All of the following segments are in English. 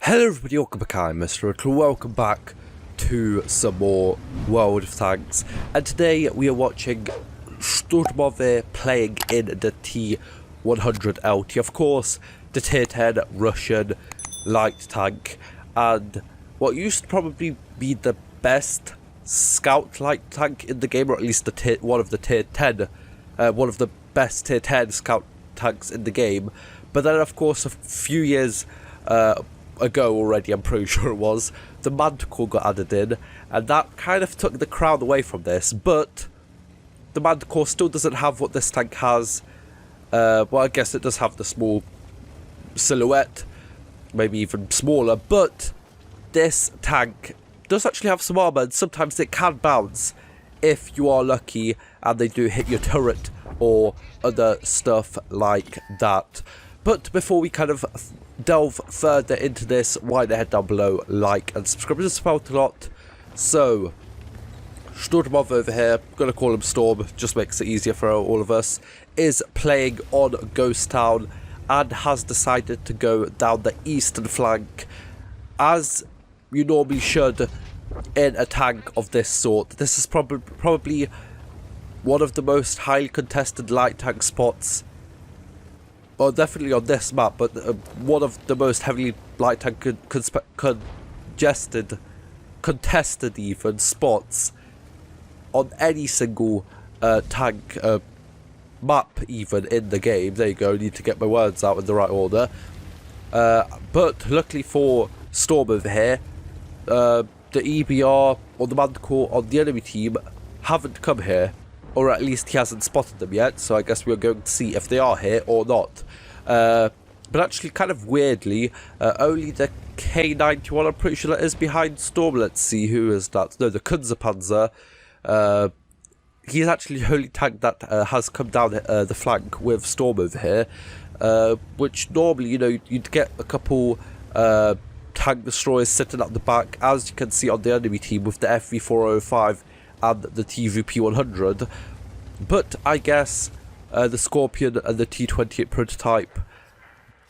Hello everybody, welcome back. I'm MrRedClaw. Welcome back to some more World of Tanks, and today we are watching Sturmove playing in the T100 LT. Of course, the Tier 10 Russian light tank, and what used to probably be the best scout light tank in the game, or at least one of the best Tier 10 scout tanks in the game. But then, of course, a few years ago already, I'm pretty sure it was, the Manticore got added in, and that kind of took the crown away from this. But the Manticore still doesn't have what this tank has. Well, I guess it does have the small silhouette, maybe even smaller, but this tank does actually have some armor, and sometimes it can bounce if you are lucky and they do hit your turret or other stuff like that. But before we kind of delve further into this, why the head down below, like and subscribe, it's helped a lot. So, Sturmove over here, I'm going to call him Storm, just makes it easier for all of us, is playing on Ghost Town and has decided to go down the eastern flank, as you normally should in a tank of this sort. This is probably one of the most highly contested light tank spots. Well, definitely on this map, but one of the most heavily light tank contested even spots on any single tank map even in the game. There you go, need to get my words out in the right order. But luckily for Storm over here, the EBR or the Manticore on the enemy team haven't come here, or at least he hasn't spotted them yet, so I guess we're going to see if they are here or not. But actually, kind of weirdly, only the K91, I'm pretty sure that is behind Storm. Let's see, who is that? No, the Kunzerpanzer. He's actually the only tank that has come down the flank with Storm over here, which normally, you know, you'd get a couple tank destroyers sitting at the back, as you can see on the enemy team with the FV405 and the TVP100, but I guess the Scorpion and the T28 prototype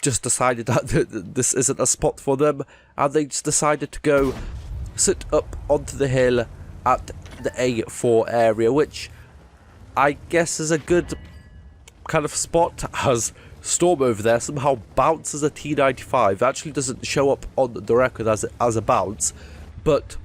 just decided that this isn't a spot for them, and they just decided to go sit up onto the hill at the A4 area, which I guess is a good kind of spot, as Storm over there somehow bounces a T95. It actually doesn't show up on the record as a bounce, but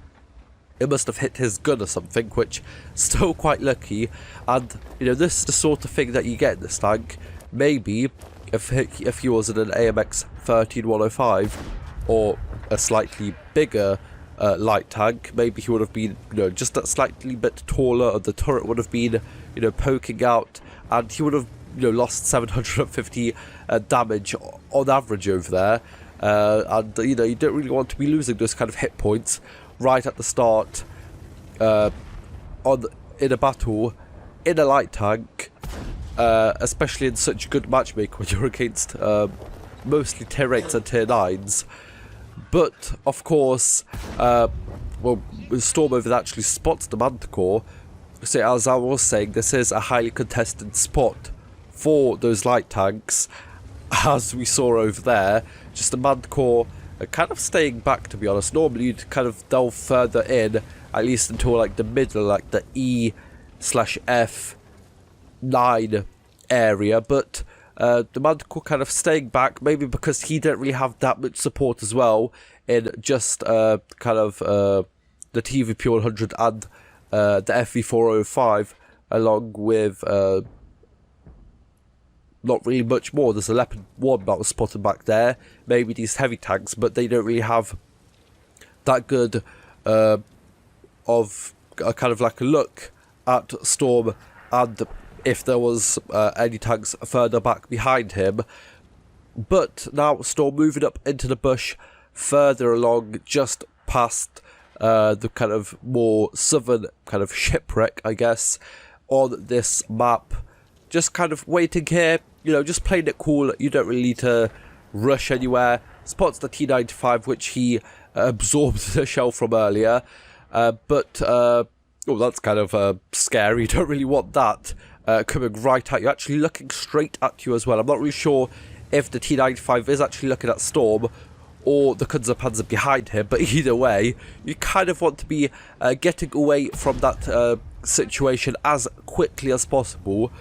it must have hit his gun or something, which is still quite lucky. And, you know, this is the sort of thing that you get in this tank. Maybe if he was in an AMX 13105 or a slightly bigger light tank, maybe he would have been, you know, just that slightly bit taller, and the turret would have been, you know, poking out, and he would have, you know, lost 750 damage on average over there. And, you know, you don't really want to be losing those kind of hit points right at the start in a battle in a light tank, especially in such good matchmaking when you're against mostly tier 8s and tier 9s. But of course, well, Storm over there actually spots the Manticore. So as I was saying, this is a highly contested spot for those light tanks, as we saw over there. Just the Manticore kind of staying back, to be honest. Normally you'd kind of delve further in, at least until like the middle, like the E/F9 area, but the Manticore kind of staying back, maybe because he didn't really have that much support as well in just kind of the TVP100 and the FV405, along with not really much more. There's a Leopard 1 that was spotted back there, maybe these heavy tanks, but they don't really have that good of a kind of like a look at Storm, and if there was any tanks further back behind him. But now Storm moving up into the bush further along, just past the kind of more southern kind of shipwreck, I guess, on this map. Just kind of waiting here, you know, just playing it cool. You don't really need to rush anywhere. Spots the T95, which he absorbed the shell from earlier. But oh, that's kind of scary. You don't really want that coming right at you, actually looking straight at you as well. I'm not really sure if the T95 is actually looking at Storm, or the Kunze-Panzer behind him, but either way, you kind of want to be getting away from that situation as quickly as possible,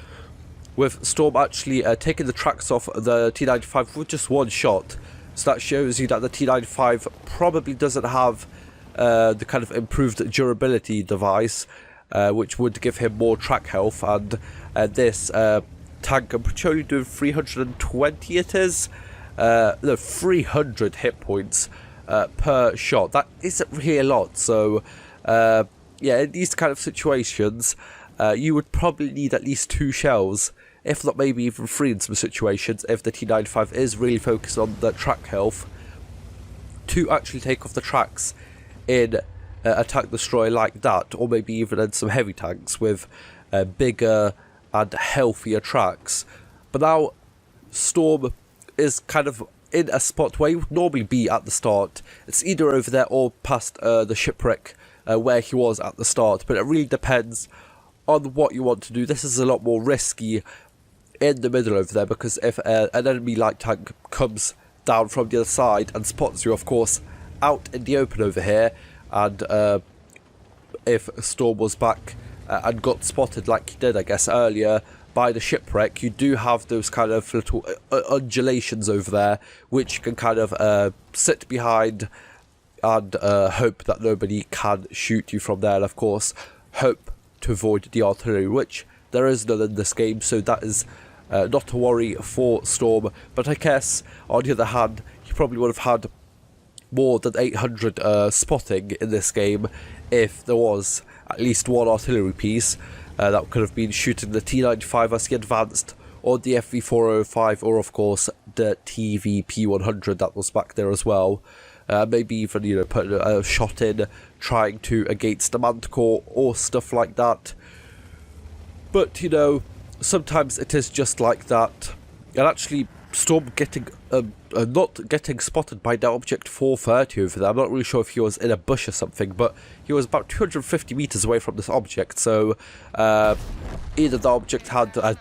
with Storm actually taking the tracks off the T95 with just one shot. So that shows you that the T95 probably doesn't have the kind of improved durability device, which would give him more track health, and this tank, I'm pretty sure only doing 320 it is? No, 300 hit points per shot. That isn't really a lot, so yeah, in these kind of situations, you would probably need at least 2 shells, if not maybe even 3 in some situations, if the T95 is really focused on the track health, to actually take off the tracks in a tank destroyer like that, or maybe even in some heavy tanks with bigger and healthier tracks. But now Storm is kind of in a spot where he would normally be at the start. It's either over there or past the shipwreck where he was at the start, but it really depends on what you want to do. This is a lot more risky in the middle over there, because if an enemy light tank comes down from the other side and spots you, of course, out in the open over here, and if Storm was back and got spotted like he did, I guess, earlier by the shipwreck, you do have those kind of little undulations over there, which you can kind of sit behind and hope that nobody can shoot you from there, and of course hope to avoid the artillery, which there is none in this game, so that is not a worry for Storm. But I guess on the other hand, he probably would have had more than 800 spotting in this game if there was at least one artillery piece that could have been shooting the T95 as he advanced, or the FV405, or of course the TVP100 that was back there as well. Maybe even, you know, putting a shot in, trying to against the Manticore or stuff like that. But, you know, sometimes it is just like that. And actually, Storm getting not getting spotted by that object 430 over there. I'm not really sure if he was in a bush or something, but he was about 250 meters away from this object. So either the object had a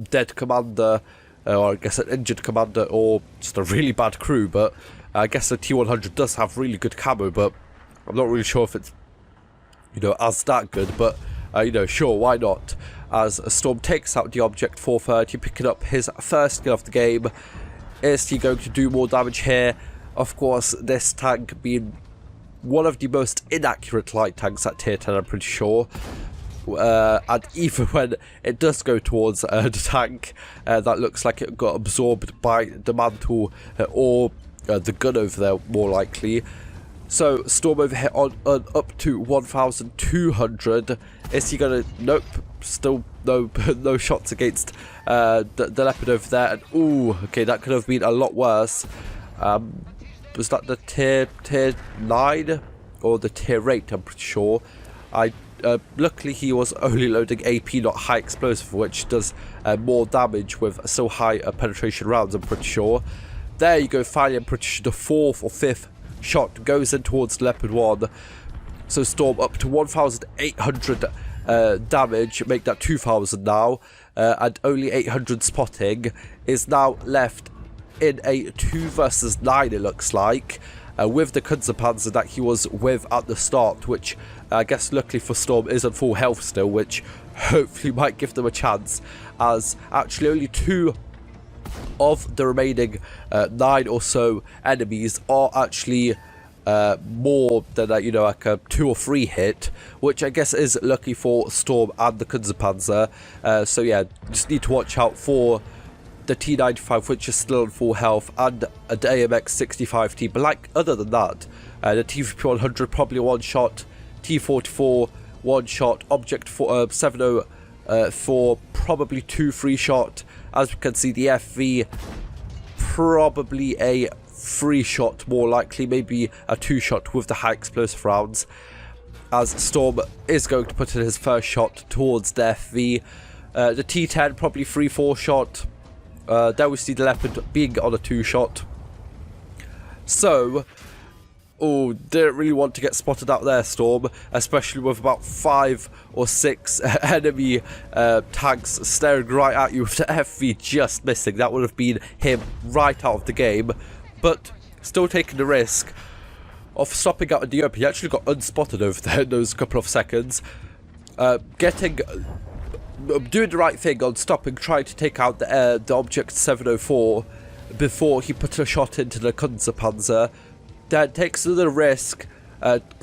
dead commander, or I guess an injured commander, or just a really bad crew. But I guess the T100 does have really good camo, but I'm not really sure if it's, you know, as that good. But you know, sure, why not? As Storm takes out the object 430, picking up his first kill of the game. Is he going to do more damage here? Of course, this tank being one of the most inaccurate light tanks at tier 10, I'm pretty sure. And even when it does go towards the tank, that looks like it got absorbed by the mantle, or the gun over there, more likely. So Storm over here on up to 1,200. Is he gonna? Nope. Still no shots against the leopard over there. And ooh, okay, that could have been a lot worse. Was that the tier 9 or the tier 8? I'm pretty sure. Luckily he was only loading AP, not high explosive, which does more damage with so high penetration rounds, I'm pretty sure. There you go, finally, I'm pretty sure the 4th or 5th shot goes in towards Leopard 1. So Storm up to 1,800 damage, make that 2,000 now, and only 800 spotting, is now left in a 2 versus 9, it looks like, with the Kunze-Panzer that he was with at the start, which I guess luckily for Storm is on full health still, which hopefully might give them a chance, as actually only 2 of the remaining 9 or so enemies are actually more than you know, like a 2 or 3 hit, which I guess is lucky for Storm and the Kunze-Panzer. So yeah, just need to watch out for the T95, which is still on full health, and the AMX 65T. But like, other than that, the TVP100 probably a 1-shot, T44 1-shot, Object 704 probably 2-3-shot. As we can see, the FV probably a 3-shot, more likely, maybe a 2-shot with the high explosive rounds, as Storm is going to put in his first shot towards the FV. The T10 probably 3-4 shot. There we see the Leopard being on a 2-shot. So, oh, didn't really want to get spotted out there, Storm, especially with about 5 or 6 enemy tanks staring right at you with the FV just missing. That would have been him right out of the game. But still taking the risk of stopping out in the open. He actually got unspotted over there in those couple of seconds. Doing the right thing on stopping, trying to take out the object 704 before he put a shot into the Kunze-Panzer. Then takes another risk,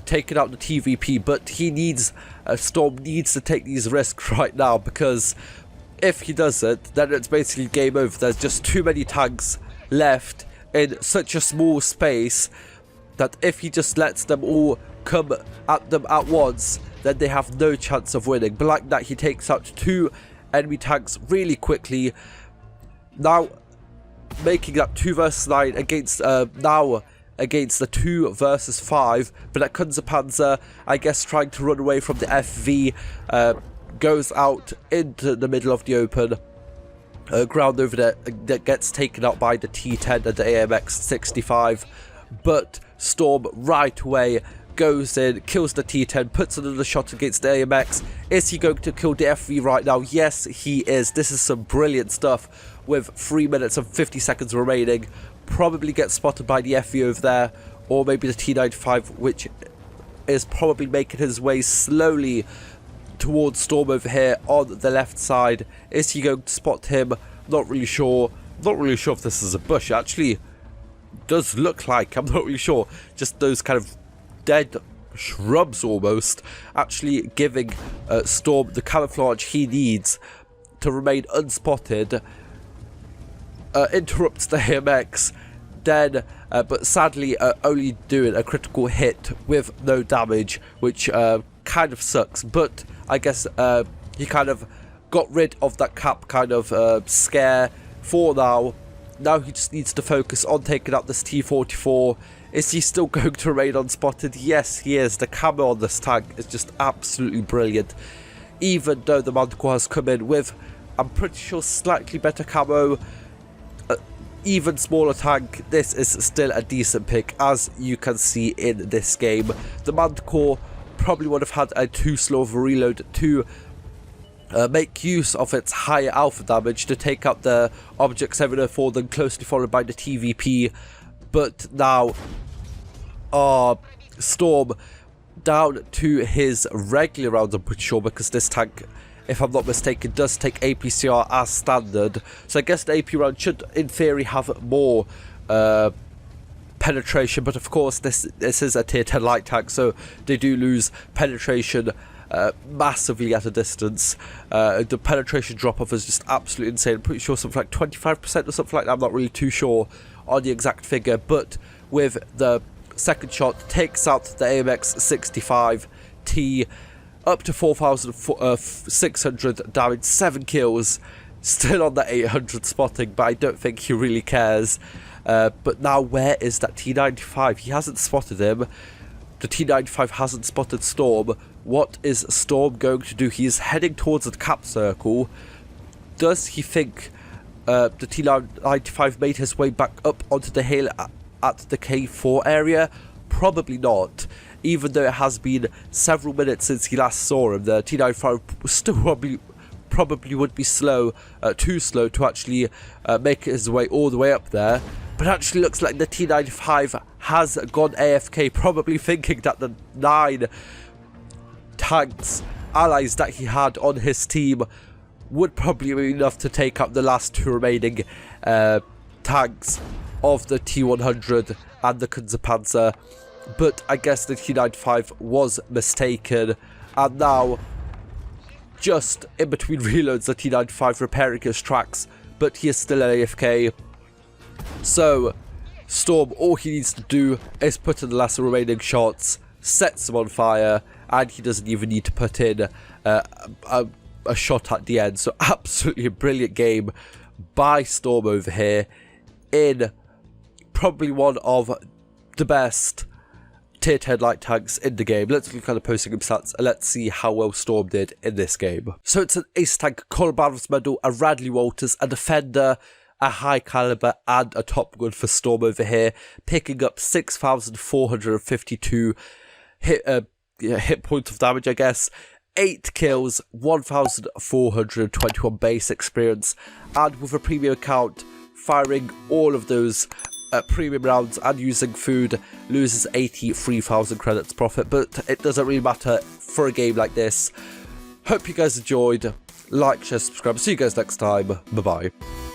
taking out the TVP, but he needs, Storm needs to take these risks right now, because if he doesn't, then it's basically game over. There's just too many tanks left in such a small space that if he just lets them all come at them at once, then they have no chance of winning. But like that, he takes out 2 enemy tanks really quickly. Now, making that 2 versus 9 against, now against the 2 versus 5. But that Kunze-Panzer, I guess, trying to run away from the FV, goes out into the middle of the open. Ground over there that gets taken out by the T10 and the AMX-65. But Storm right away goes in, kills the T10, puts another shot against the AMX. Is he going to kill the FV right now? Yes, he is. This is some brilliant stuff with 3 minutes and 50 seconds remaining. Probably gets spotted by the FV over there, or maybe the T95, which is probably making his way slowly towards Storm over here on the left side. Is he going to spot him? Not really sure. Not really sure if this is a bush. Actually, does look like, I'm not really sure, just those kind of dead shrubs almost, actually giving Storm the camouflage he needs to remain unspotted. Interrupts the AMX, then but sadly only doing a critical hit with no damage, which kind of sucks. But I guess he kind of got rid of that cap kind of scare for now. Now he just needs to focus on taking out this T44. Is he still going to remain unspotted? Yes, he is. The camo on this tank is just absolutely brilliant. Even though the Manticore has come in with, I'm pretty sure, slightly better camo, even smaller tank, this is still a decent pick, as you can see in this game. The Manticore probably would have had a too slow of a reload to make use of its higher alpha damage to take out the Object 704, then closely followed by the TVP. But now, Storm down to his regular rounds, I'm pretty sure, because this tank, if I'm not mistaken, does take APCR as standard. So I guess the AP round should, in theory, have more penetration. But of course, this is a tier 10 light tank, so they do lose penetration massively at a distance. The penetration drop-off is just absolutely insane. I'm pretty sure something like 25% or something like that. I'm not really too sure on the exact figure, but with the second shot, takes out the AMX-65T, up to 4,600 damage, 7 kills, still on that 800 spotting, but I don't think he really cares. But now, where is that T95? He hasn't spotted him. The T95 hasn't spotted Storm. What is Storm going to do? He is heading towards the cap circle. Does he think the T95 made his way back up onto the hill at the K4 area? Probably not. Even though it has been several minutes since he last saw him, the T95 still probably would be slow, too slow to actually make his way all the way up there. But actually looks like the T95 has gone AFK, probably thinking that the 9 tanks, allies that he had on his team, would probably be enough to take up the last 2 remaining tanks of the T100 and the Kunze-Panzer. But I guess the T95 was mistaken, and now, just in between reloads, the T95 repairing his tracks, but he is still AFK. So, Storm, all he needs to do is put in the last remaining shots, sets them on fire, and he doesn't even need to put in a shot at the end. So, absolutely a brilliant game by Storm over here, in probably one of the best tier 10 light tanks in the game. Let's look at the posting stats and let's see how well Storm did in this game. So it's an ace tank, Colin Barnes medal, a Radley Walters, a defender, a high caliber, and a top gun for Storm over here, picking up 6,452 hit points of damage, I guess, 8 kills, 1,421 base experience, and with a premium account, firing all of those premium rounds and using food loses 83,000 credits profit, but it doesn't really matter for a game like this. Hope you guys enjoyed. Like, share, subscribe. See you guys next time. Bye bye.